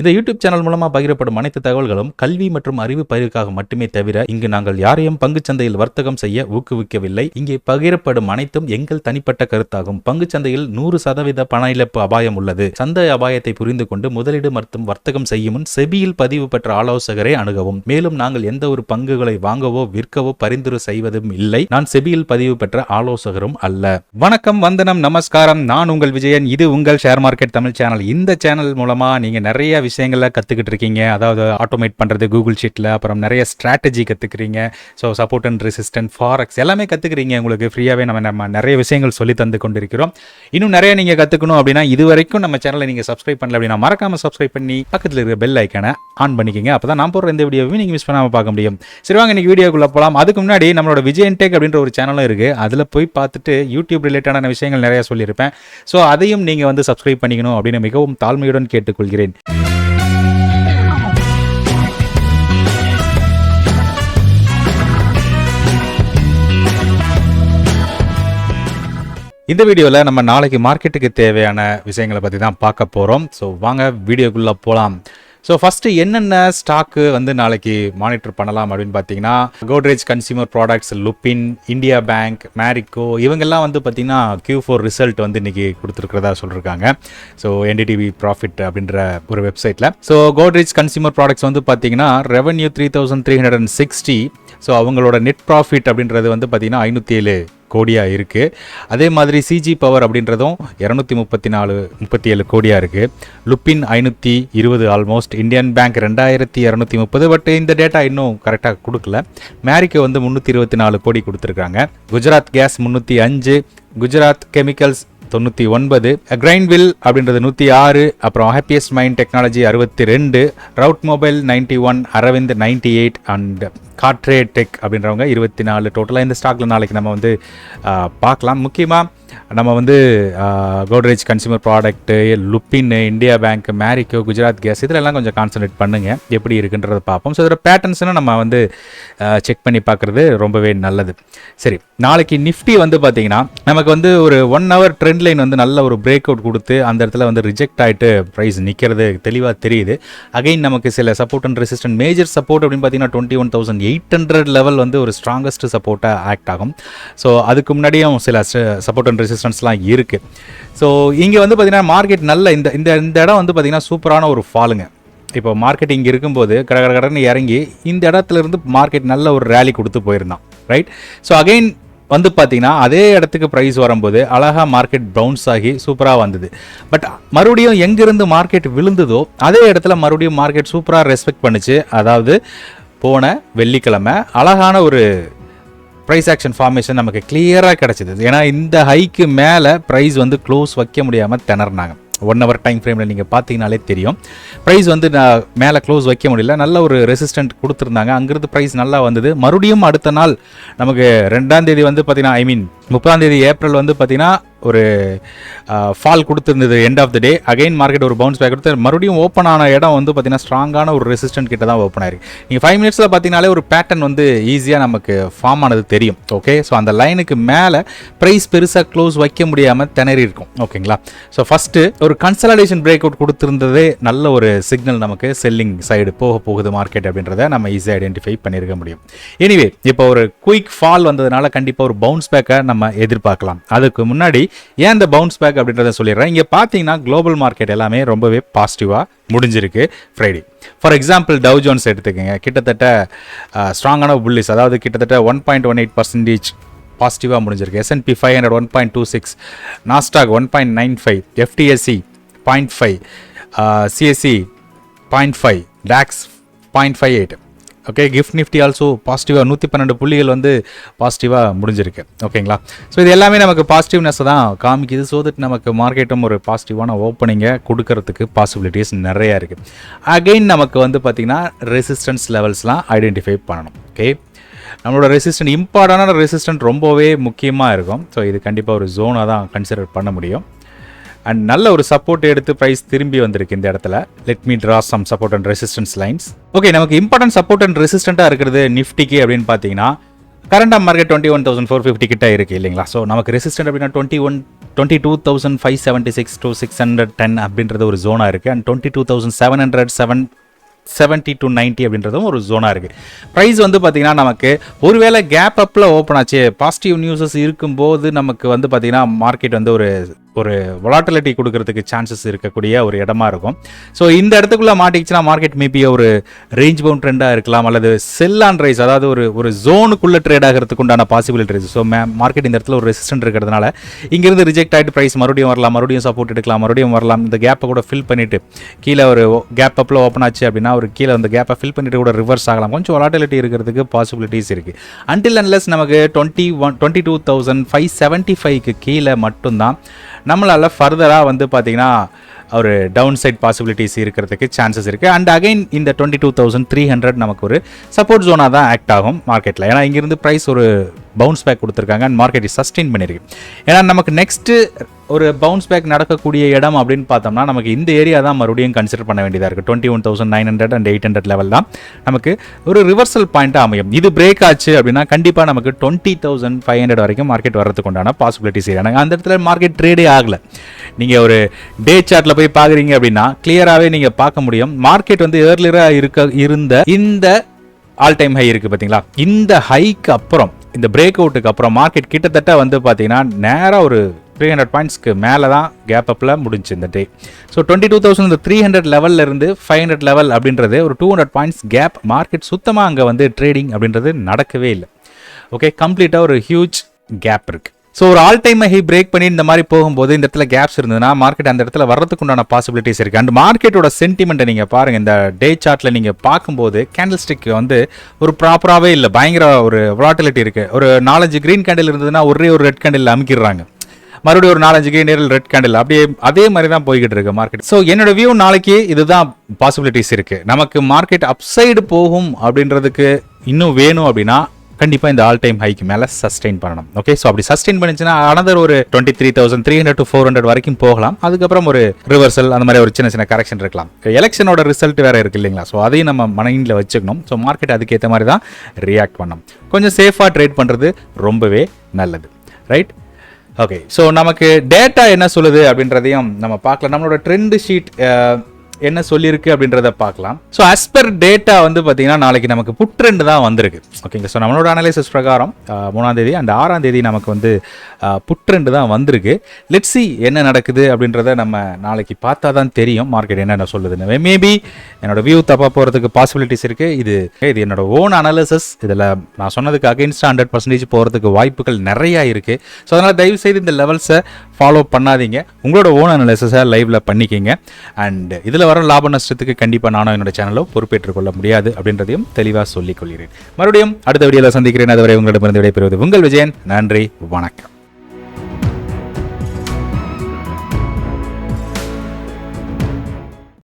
இந்த YouTube channel மூலமா பகிரப்படும் அனைத்து தகவல்களும் கல்வி மற்றும் அறிவு பயிர்க்காக மட்டுமே தவிர இங்கு நாங்கள் யாரையும் பங்குச்சந்தையில் வர்த்தகம் செய்ய ஊக்குவிக்கவில்லை. இங்கே பகிரப்படும் அனைத்தும் எங்கள் தனிப்பட்ட கருத்தாகும். பங்குச்சந்தையில் 100% பண இழப்பு அபாயம் உள்ளது. சந்தை அபாயத்தை புரிந்து கொண்டு முதலீடு மற்றும் வர்த்தகம் செய்யும் முன் செபியில் பதிவு பெற்ற ஆலோசகரை அணுகவும். மேலும் நாங்கள் எந்த ஒரு பங்குகளை வாங்கவோ விற்கவோ பரிந்துரை செய்வதும் இல்லை. நான் செபியில் பதிவு பெற்ற ஆலோசகரும் அல்ல. வணக்கம், வந்தனம், நமஸ்காரம். நான் உங்கள் விஜயன். இது உங்கள் ஷேர் மார்க்கெட் தமிழ் சேனல். இந்த சேனல் மூலமா நீங்க நிறைய விஷயங்களை கத்துக்கிட்டு இருக்கீங்க. அதாவது ஆட்டோமேட் பண்றது கூகுள் ஷீட்ல, அப்புறம் நிறைய ஸ்ட்ராட்டஜி கத்துக்கிறீங்க. So support and resistant, forex எல்லாமே கத்துக்கிறீங்க. உங்களுக்கு ஃப்ரீயாவே நம்ம நிறைய விஷயங்கள் சொல்லி தந்து கொண்டிருக்கிறோம். இன்னும் நிறைய நீங்க கத்துக்கணும் அப்படின்னா இது வரைக்கும் நம்ம சேனலை நீங்க சப்ஸ்கிரைப் பண்ணல அப்படின்னா மறக்காம சப்ஸ்கிரைப் பண்ணி பக்கத்தில் இருக்கிற பெல் ஐக்கானை ஆன் பண்ணிக்கங்க. அப்பதான் நான் போடுற இந்த வீடியோவையும் நீங்க மிஸ் பண்ணாம பார்க்க முடியும். சரி, வாங்க இன்னைக்கு வீடியோக்குள்ள போலாம். அதுக்கு முன்னாடி நம்மளோட விஜயன் டெக் அப்படின்ற ஒரு சேனலும் இருக்கு. அதுல போய் பார்த்துட்டு யூடியூப் ரிலேட்டடான விஷயங்கள் நிறைய சொல்லியிருப்பேன். ஸோ அதையும் நீங்க வந்து சப்ஸ்கிரைப் பண்ணிக்கணும் அப்படின்னு மிகவும் தாழ்மையுடன் கேட்டுக்கொள்கிறேன். இந்த வீடியோவில் நம்ம நாளைக்கு மார்க்கெட்டுக்கு தேவையான விஷயங்களை பற்றி தான் பார்க்க போகிறோம். ஸோ வாங்க வீடியோக்குள்ளே போகலாம். ஸோ ஃபஸ்ட்டு என்னென்ன ஸ்டாக்கு வந்து நாளைக்கு மானிட்டர் பண்ணலாம் அப்படின்னு பார்த்தீங்கன்னா, Godrej consumer products, Lupin, India bank, Marico இவங்கெல்லாம் வந்து பார்த்தீங்கன்னா Q4 ரிசல்ட் வந்து இன்றைக்கி கொடுத்துருக்கிறதா சொல்லியிருக்காங்க. ஸோ NDTV ப்ராஃபிட் அப்படின்ற ஒரு வெப்சைட்டில். ஸோ கோட்ரேஜ் கன்சியூமர் ப்ராடக்ட்ஸ் வந்து பார்த்தீங்கன்னா ரெவன்யூ 3360. ஸோ அவங்களோட நெட் ப்ராஃபிட் அப்படின்றது வந்து பார்த்தீங்கன்னா 507 கோடியாக இருக்குது. அதே மாதிரி CG பவர் அப்படின்றதும் 237 கோடியாக இருக்குது. லுப்பின் 520 ஆல்மோஸ்ட். இந்தியன் பேங்க் 2230. பட் இந்த டேட்டா இன்னும் கரெக்டாக கொடுக்கல. மேரிக்கோ வந்து 324 கோடி கொடுத்துருக்காங்க. குஜராத் கேஸ் 305, குஜராத் கெமிக்கல்ஸ் 99, கிரைன்வில் அப்படின்றது 106, அப்புறம் ஹாப்பியஸ்ட் மைண்ட் டெக்னாலஜி 62, ரவுட் மொபைல் 91, அரவிந்த் 98 அண்ட் காட்ரே டெக் அப்படின்றவங்க 24. டோட்டலாக இந்த ஸ்டாக்ல நாளைக்கு நம்ம வந்து பார்க்கலாம். முக்கியமாக நம்ம வந்து Godrej consumer product, Lupin, India bank, Marico, Gujarat gas இதிலெல்லாம் கொஞ்சம் கான்சன்ட்ரேட் பண்ணுங்கள். எப்படி இருக்குன்றதை பார்ப்போம். ஸோ இதோட பேட்டர்ன்ஸ்னால் நம்ம வந்து செக் பண்ணி பார்க்குறது ரொம்பவே நல்லது. சரி, நாளைக்கு நிஃப்டி வந்து பார்த்தீங்கன்னா நமக்கு வந்து ஒரு 1 hour ட்ரெண்ட் லைன் வந்து நல்ல ஒரு பிரேக் அவுட் கொடுத்து அந்த இடத்துல வந்து ரிஜெக்ட் ஆகிட்டு ப்ரைஸ் நிற்கிறது தெளிவாக தெரியுது. அகைன் நமக்கு சில support and resistant, major support அப்படின்னு பார்த்தீங்கன்னா 21,800 லெவல் வந்து ஒரு ஸ்ட்ராங்கஸ்ட் சப்போர்ட்டாக ஆக்ட் ஆகும். ஸோ அதுக்கு முன்னாடியும் சில சப்போர்ட் அண்ட் ரெசிஸ்டன்ஸ்லாம் இருக்குது. ஸோ இங்கே வந்து பார்த்தீங்கன்னா மார்க்கெட் நல்ல இந்த இடம் வந்து பார்த்தீங்கன்னா சூப்பரான ஒரு ஃபாலுங்க. இப்போ மார்க்கெட் இங்கே இருக்கும்போது கடன்னு இறங்கி இந்த இடத்துல இருந்து மார்க்கெட் நல்ல ஒரு ரேலி கொடுத்து போயிருந்தான், ரைட்? ஸோ அகைன் வந்து பார்த்தீங்கன்னா அதே இடத்துக்கு ப்ரைஸ் வரும்போது அழகாக மார்க்கெட் பவுன்ஸ் ஆகி சூப்பராக வந்தது. பட் மறுபடியும் எங்கேருந்து மார்க்கெட் விழுந்ததோ அதே இடத்துல மறுபடியும் மார்க்கெட் சூப்பராக ரெஸ்பெக்ட் பண்ணிச்சு. அதாவது போன வெள்ளிக்கிழமை அழகான ஒரு ப்ரைஸ் ஆக்ஷன் ஃபார்மேஷன் நமக்கு கிளியராக கிடச்சிது. ஏன்னா இந்த ஹைக்கு மேலே ப்ரைஸ் வந்து க்ளோஸ் வைக்க முடியாமல் திணறினாங்க. 1 hour டைம் ஃப்ரேமில் நீங்கள் பார்த்தீங்கனாலே தெரியும். ப்ரைஸ் வந்து மேலே க்ளோஸ் வைக்க முடியல, நல்ல ஒரு ரெசிஸ்டன்ட் கொடுத்துருந்தாங்க. அங்கிருந்து ப்ரைஸ் நல்லா வந்தது. மறுபடியும் அடுத்த நாள் நமக்கு 2ஆம் தேதி வந்து பார்த்தீங்கன்னா 30ஆம் தேதி ஏப்ரல் வந்து பார்த்தீங்கன்னா ஒரு ஃபால் கொடுத்துருந்தது end of the day. Again market ஒரு பவுன்ஸ் பேக் கொடுத்து மறுபடியும் ஓப்பன் ஆன இடம் வந்து பார்த்தீங்கன்னா ஸ்ட்ராங்கான ஒரு ரெசிஸ்டன்ட் கிட்ட தான் ஓப்பன் ஆயிருக்கு. நீங்கள் 5 minutesல பார்த்தீங்கனாலே ஒரு பேட்டர்ன் வந்து ஈஸியாக நமக்கு ஃபார்ம் ஆனது தெரியும். ஓகே, ஸோ அந்த லைனுக்கு மேலே ப்ரைஸ் பெருசாக க்ளோஸ் வைக்க முடியாமல் திணறி இருக்கும். ஓகேங்களா? ஸோ ஃபஸ்ட்டு ஒரு கன்சல்டேஷன் பிரேக் அவுட் கொடுத்துருந்ததே நல்ல ஒரு சிக்னல் நமக்கு செல்லிங் சைடு போகுது மார்க்கெட் அப்படின்றத நம்ம ஈஸியாக ஐடென்டிஃபை பண்ணியிருக்க முடியும். எனிவே, இப்போ ஒரு குயிக் ஃபால் வந்ததுனால கண்டிப்பாக ஒரு பவுன்ஸ் பேக்கை நம்ம எதிர்பார்க்கலாம். அதுக்கு முன்னாடி ஏன் இந்த பவுன்ஸ் பேக் அப்படின்றத சொல்லிடுறேன். இங்கே பார்த்தீங்கன்னா குளோபல் மார்க்கெட் எல்லாமே ரொம்பவே பாசிட்டிவாக முடிஞ்சிருக்கு Friday. For example tau Jones எடுத்துக்கோங்க, கிட்டத்தட்ட ஸ்ட்ராங்கான புல்லிஸ், அதாவது கிட்டத்தட்ட 1.18% பாசிட்டிவாக முடிஞ்சிருக்கு. S&P 500 1.26, Nasdaq 1.95, FTSE 0.5, CSE 0.5, DAX 0.58. Okay, gift Nifty also பாசிட்டிவாக 112 புள்ளிகள் வந்து பாசிட்டிவாக முடிஞ்சிருக்கு. ஓகேங்களா? ஸோ இது எல்லாமே நமக்கு பாசிட்டிவ்னஸ் தான் காமிக்குது. ஸோ தட் நமக்கு மார்க்கெட்டும் ஒரு பாசிட்டிவான ஓப்பனிங்கை கொடுக்கறதுக்கு பாசிபிலிட்டிஸ் நிறையா இருக்குது. அகெயின் நமக்கு வந்து பார்த்திங்கன்னா ரெசிஸ்டன்ஸ் லெவல்ஸ்லாம் ஐடென்டிஃபை பண்ணணும். ஓகே, நம்மளோட ரெசிஸ்டன்ட், இம்பார்ட்டண்டான ரெசிஸ்டன்ட் ரொம்பவே முக்கியமாக இருக்கும். ஸோ இது கண்டிப்பாக ஒரு ஜோனாக தான் கன்சிடர் பண்ண முடியும். அண்ட் நல்ல ஒரு சப்போர்ட் எடுத்து ப்ரைஸ் திரும்பி வந்திருக்கு இந்த இடத்துல. Let me draw some support and resistance lines. Okay, நமக்கு இம்பார்ட்டன்ட் சப்போர்ட் அண்ட் ரெசிஸ்டண்ட்டாக இருக்கிறது நிஃப்டிக்கு அப்படின்னு பார்த்தீங்கன்னா கரண்ட் மார்க்கெட் 21,450 கிட்ட இருக்குது இல்லைங்களா? ஸோ நமக்கு ரெசிஸ்டன்ட் அப்படின்னா 21 22,576 to 610 அப்படின்றது ஒரு ஜோனாக இருக்குது. அண்ட் 22,700 70 to 90 அப்படின்றதும் ஒரு ஜோனாக இருக்குது. ப்ரைஸ் வந்து பார்த்திங்கன்னா நமக்கு ஒருவேளை கேப் அப்பில் ஓப்பன் ஆச்சு, பாசிட்டிவ் நியூஸஸ் இருக்கும்போது நமக்கு வந்து பார்த்திங்கன்னா மார்க்கெட் வந்து ஒரு வொலாட்டிலிட்டி கொடுக்கறதுக்கு சான்சஸ் இருக்கக்கூடிய ஒரு இடமா இருக்கும். ஸோ இந்த இடத்துக்குள்ளே மாட்டிக்கிச்சுன்னா மார்க்கெட் மேபி ஒரு ரேஞ்ச் பவுண்ட் ட்ரெண்டாக இருக்கலாம், அல்லது செல் ஆன் ரைஸ், அதாவது ஒரு ஜோனுக்குள்ளே ட்ரேட் ஆகிறதுக்கு உண்டான பாசிபிலிட்டி இருக்குது. ஸோ மார்க்கெட் இந்த இடத்துல ஒரு ரெசிஸ்டன்ட் இருக்கிறதுனால இங்கிருந்து ரிஜெக்ட் ஆகிட்டு ப்ரைஸ் மறுபடியும் வரலாம், மறுபடியும் சப்போர்ட் எடுக்கலாம், மறுபடியும் வரலாம். இந்த கேப்பை கூட ஃபில் பண்ணிவிட்டு கீழே ஒரு கேப் அப்பில் ஓப்பன் ஆச்சு அப்படின்னா ஒரு கீழே அந்த கேப்பை ஃபில் பண்ணிட்டு கூட ரிவர்ஸ் ஆகலாம். கொஞ்சம் வொலாட்டிலிட்டி இருக்கிறதுக்கு பாசிபிலிட்டிஸ் இருக்குது. அன்டில் அன்லெஸ் நமக்கு 22,575க்கு கீழே மட்டும்தான் நம்மளால் ஃபர்தராக வந்து பார்த்திங்கன்னா ஒரு டவுன் சைட் பாசிபிலிட்டிஸ் இருக்கிறதுக்கு சான்சஸ் இருக்குது. அண்ட் அகைன் இந்த 22,300 நமக்கு ஒரு சப்போர்ட் ஜோனாக தான் ஆக்ட் ஆகும் மார்க்கெட்டில். ஏன்னா இங்கேருந்து ப்ரைஸ் ஒரு பவுன்ஸ் பேக் கொடுத்துருக்காங்க அண்ட் மார்க்கெட் சஸ்டெயின் பண்ணியிருக்கு. ஏன்னா நமக்கு நெக்ஸ்ட்டு ஒரு பவுன்ஸ் பேக் நடக்கக்கூடிய இடம் அப்படின்னு பார்த்தோம்னா நமக்கு இந்த ஏரியா தான் மறுபடியும் கன்சிடர் பண்ண வேண்டியதாக இருக்குது. 21,900 and 800 லெவல் தான் நமக்கு ஒரு ரிவர்சல் பாயிண்ட்டாக அமையும். இது பிரேக் ஆச்சு அப்படின்னா கண்டிப்பாக நமக்கு 20,500 வரைக்கும் மார்க்கெட் வர்றதுக்கு உண்டான பாசிபிலிட்டிஸ் இருக்குது. அந்த இடத்துல மார்க்கெட் ட்ரேடே ஆகலை. நீங்கள் ஒரு டே சார்ட்டில் போய் பார்க்குறீங்க அப்படின்னா கிளியராகவே நீங்கள் பார்க்க முடியும். மார்க்கெட் வந்து ஏர்லியராக இருந்த இந்த ஆல் டைம் ஹை இருக்குது பார்த்தீங்களா, இந்த ஹைக்கு அப்புறம் இந்த பிரேக் அவுட்டுக்கு அப்புறம் மார்க்கெட் கிட்டத்தட்ட வந்து பார்த்தீங்கன்னா நேராக ஒரு 300 பாயிண்ட்ஸ்க்கு மேலே தான் கேப் அப்பில் முடிஞ்சு இந்த டே. ஸோ 22,300 லெவலில் இருந்து 500 லெவல் அப்படின்றது ஒரு 200 பாயிண்ட்ஸ் கேப். மார்க்கெட் சுத்தமாக அங்கே வந்து ட்ரேடிங் அப்படின்றது நடக்கவே இல்லை. ஓகே, கம்ப்ளீட்டாக ஒரு ஹியூஜ் கேப் இருக்குது. ஸோ ஒரு ஆல் டைம் ஹை பிரேக் பண்ணி இந்த மாதிரி போகும்போது இந்த இடத்துல கேப்ஸ் இருந்ததுன்னா மார்க்கெட் அந்த இடத்துல வர்றதுக்கு உண்டான பாசிபிலிட்டிஸ் இருக்குது. அண்ட் மார்க்கெட்டோட சென்டிமெண்ட்டை நீங்கள் பாருங்கள், இந்த டே சார்ட்டில் நீங்கள் பார்க்கும்போது கேண்டில் ஸ்டிக் வந்து ஒரு ப்ராப்பராகவே இல்லை, பயங்கர ஒரு வொலாட்டிலிட்டி இருக்குது. ஒரு 4-5 க்ரீன் கேண்டில் இருந்ததுன்னா ஒரே ஒரு ரெட் கேண்டில் அமுக்கிடுறாங்க, மறுபடியும் ஒரு 4-5 க்ரீன் ரெட் கேண்டில், அப்படியே அதே மாதிரி தான் போய்கிட்டு இருக்கு மார்க்கெட். ஸோ என்னோட வியூ நாளைக்கு இதுதான் பாசிபிலிட்டிஸ் இருக்குது. நமக்கு மார்க்கெட் அப்சைடு போகும் அப்படின்றதுக்கு இன்னும் வேணும் அப்படின்னா கண்டிப்பாக இந்த ஆல் டைம் ஹைக்கு மேலே சஸ்டெயின் பண்ணணும். ஓகே, ஸோ அப்படி சஸ்டெயின் பண்ணிச்சுன்னா அனதர் ஒரு 23,300 to 400 வரைக்கும் போகலாம். அதுக்கப்புறம் ஒரு ரிவர்சல் அந்த மாதிரி ஒரு சின்ன சின்ன கரெக்ஷன் இருக்கலாம். எலெக்ஷனோட ரிசல்ட் வேறு இருக்குது இல்லைங்களா, ஸோ அதையும் நம்ம மைண்டில் வச்சுக்கணும். ஸோ மார்க்கெட் அதுக்கேற்ற மாதிரி தான் ரியாக்ட் பண்ணணும். கொஞ்சம் சேஃபாக ட்ரேட் பண்ணுறது ரொம்பவே நல்லது, ரைட்? ஓகே, ஸோ நமக்கு டேட்டா என்ன சொல்லுது அப்படின்றதையும் நம்ம பார்க்கலாம். நம்மளோட ட்ரெண்ட் ஷீட் என்ன சொல்லியிருக்கு அப்படின்றத பார்க்கலாம். ஸோ as per டேட்டா வந்து பார்த்தீங்கன்னா நாளைக்கு நமக்கு புட் ட்ரெண்ட் தான் வந்திருக்கு. ஓகேங்க, ஸோ நம்மளோட அனலைசிஸ் பிரகாரம் 3ஆம் தேதி அண்ட் 6ஆம் தேதி நமக்கு வந்து புட் ட்ரெண்ட் தான் வந்திருக்கு. லெட்ஸ் see என்ன நடக்குது அப்படின்றத நம்ம நாளைக்கு பார்த்தா தான் தெரியும் மார்க்கெட் என்னென்ன சொல்லுதுன்னு. மேபி என்னோட வியூ தப்பாக போகிறதுக்கு பாசிபிலிட்டிஸ் இருக்குது. இது என்னோட ஓன் அனாலிசிஸ். இதில் நான் சொன்னதுக்கு அகெயின்ஸ்டாக 100% போகிறதுக்கு வாய்ப்புகள் நிறையா இருக்குது. ஸோ அதனால் தயவுசெய்து இந்த லெவல்ஸை ஃபாலோ பண்ணாதீங்க, உங்களோட ஓன் அனாலிசிஸை லைவில் பண்ணிக்கிங்க. அண்ட் இதில் வர லாப நஷ்டத்துக்கு கண்டிப்பாக நானும் என்னோட சேனலோ பொறுப்பேற்றுக் கொள்ள முடியாது அப்படின்றதையும் தெளிவாக சொல்லிக் கொள்கிறேன். மறுபடியும் அடுத்த வீடியோவில் சந்திக்கிறேன். அதுவரை உங்களிடமிருந்து விடைபெறுவது உங்கள் விஜயன். நன்றி, வணக்கம்.